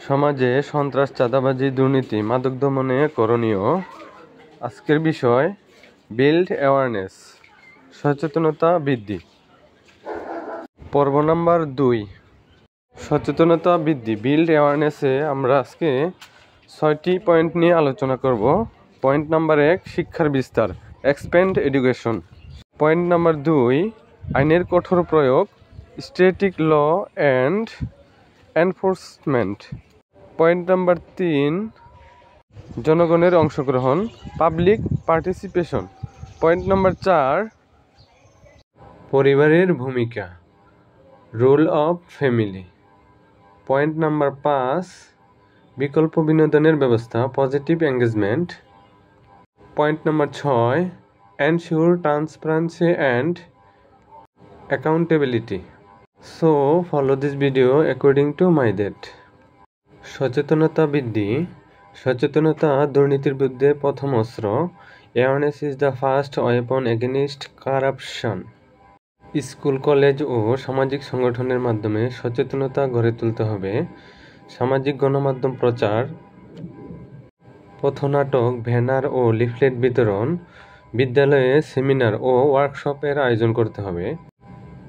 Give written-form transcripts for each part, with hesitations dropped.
সমাজে সন্ত্রাস, চাঁদাবাজি, দুর্নীতি, মাদক দমনে করণীয়। আজকের বিষয় বিল্ড অ্যাওয়ারনেস, সচেতনতা বৃদ্ধি। পর্ব নাম্বার 2, সচেতনতা বৃদ্ধি। বিল্ড অ্যাওয়ারনেসে আমরা আজকে 6টি পয়েন্ট নিয়ে আলোচনা করব। পয়েন্ট নাম্বার 1, শিক্ষার বিস্তার, এক্সপ্যান্ড এডুকেশন। পয়েন্ট নাম্বার 2, আইনের কঠোর প্রয়োগ, static law and enforcement. Point number 3, জনগণের অংশগ্রহণ, পাবলিক পার্টিসিপেশন। পয়েন্ট নাম্বার 4, পরিবারের ভূমিকা, role of family. Point number 5, বিকল্প বিনোদনের ব্যবস্থা, positive engagement. Point number 6, ensure transparency and accountability. So follow this video according to my date. সচেতনতা বৃদ্ধি। সচেতনতা দুর্নীতির বিরুদ্ধে প্রথম অস্ত্র। Awareness is the first weapon against corruption. School, college ও সামাজিক সংগঠনের মাধ্যমে সচেতনতা গড়ে তুলতে হবে। সামাজিক গণমাধ্যম প্রচার, পথনাটক, ব্যানার ও লিফলেট বিতরণ, বিদ্যালয়ে সেমিনার ও ওয়ার্কশপের আয়োজন করতে হবে।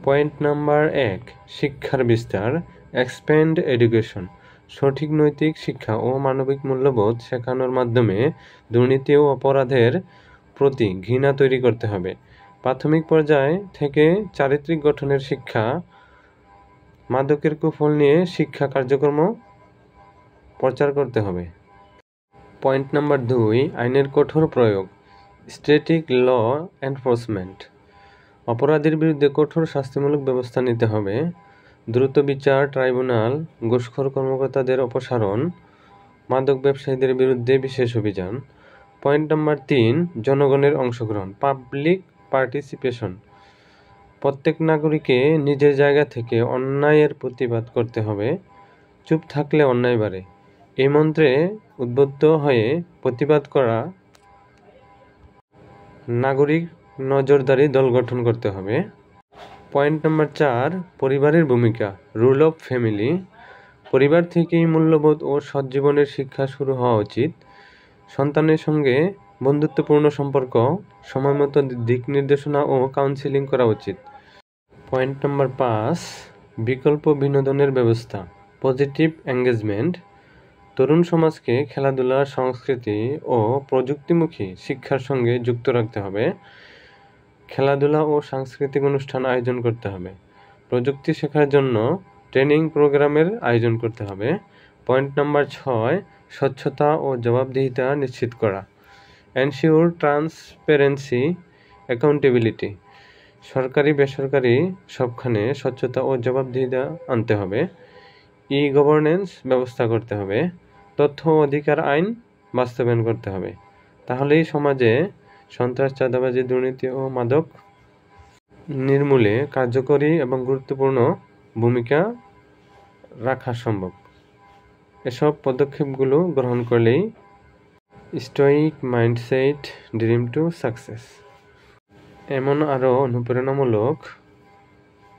পয়েন্ট নাম্বার 1, শিক্ষার বিস্তার, এক্সপ্যান্ড এডুকেশন। সঠিক নৈতিক শিক্ষা ও মানবিক মূল্যবোধ শেখানোর মাধ্যমে দুর্নীতি ও অপরাধের প্রতি ঘৃণা তৈরি করতে হবে। প্রাথমিক পর্যায় থেকে চারিত্রিক গঠনের শিক্ষা, মাদকের কুফল নিয়ে শিক্ষা কার্যক্রম প্রচার করতে হবে। পয়েন্ট নাম্বার 2, আইনের কঠোর প্রয়োগ, স্ট্যাটিক ল এনফোর্সমেন্ট। অপরাধীর বিরুদ্ধে কঠোর শাস্তিমূলক ব্যবস্থা নিতে হবে। দ্রুত বিচার ট্রাইব্যুনাল, ঘুষখোর কর্মকর্তাদের অপসারণ, মাদক ব্যবসায়ীদের বিরুদ্ধে বিশেষ অভিযান। পয়েন্ট নাম্বার 3, জনগণের অংশগ্রহণ, পাবলিক পার্টিসিপেশন। প্রত্যেক নাগরিককে নিজের জায়গা থেকে অন্যায়ের প্রতিবাদ করতে হবে। চুপ থাকলে অন্যায় বাড়ে, এই মন্ত্রে উদ্বুদ্ধ হয়ে প্রতিবাদ করা নাগরিক নজরদারি দল গঠন করতে হবে। পয়েন্ট নাম্বার 4, পরিবারের ভূমিকা, রুল অফ ফ্যামিলি। পরিবার থেকেই মূল্যবোধ ও সৎ জীবনের শিক্ষা শুরু হওয়া উচিত। সন্তানের সঙ্গে বন্ধুত্বপূর্ণ সম্পর্ক, সময়মতো দিক নির্দেশনা ও কাউন্সেলিং করা উচিত। পয়েন্ট নাম্বার 5, বিকল্প বিনোদনের ব্যবস্থা, পজিটিভ এঙ্গেজমেন্ট। তরুণ সমাজকে খেলাধুলা, সংস্কৃতি ও প্রযুক্তিমুখী শিক্ষার সঙ্গে যুক্ত রাখতে হবে। খেলাধুলা ও সাংস্কৃতিক অনুষ্ঠান আয়োজন করতে হবে। প্রযুক্তি শেখার জন্য ট্রেনিং প্রোগ্রামের আয়োজন করতে হবে। পয়েন্ট নাম্বার 6, স্বচ্ছতা ও জবাবদিহিতা নিশ্চিত করা, এনশিওর ট্রান্সপারেন্সি অ্যাকাউন্টেবিলিটি। সরকারি বেসরকারি সবখানে স্বচ্ছতা ও জবাবদিহিতা আনতে হবে। ই গভর্নেন্স ব্যবস্থা করতে হবে। তথ্য অধিকার আইন বাস্তবায়ন করতে হবে। তাহলেই সমাজে সন্ত্রাস, চাঁদাবাজি, দুর্নীতি ও মাদক নির্মূলে কার্যকরী এবং গুরুত্বপূর্ণ ভূমিকা রাখা সম্ভব। এসব পদক্ষেপগুলো গ্রহণ করলেই Stoic mindset dream to success. এমন আরও অনুপ্রেরণামূলক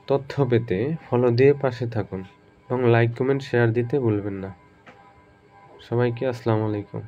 তথ্য পেতে ফলো দিয়ে পাশে থাকুন এবং লাইক, কমেন্ট, শেয়ার দিতে ভুলবেন না। সবাইকে আসসালামু আলাইকুম।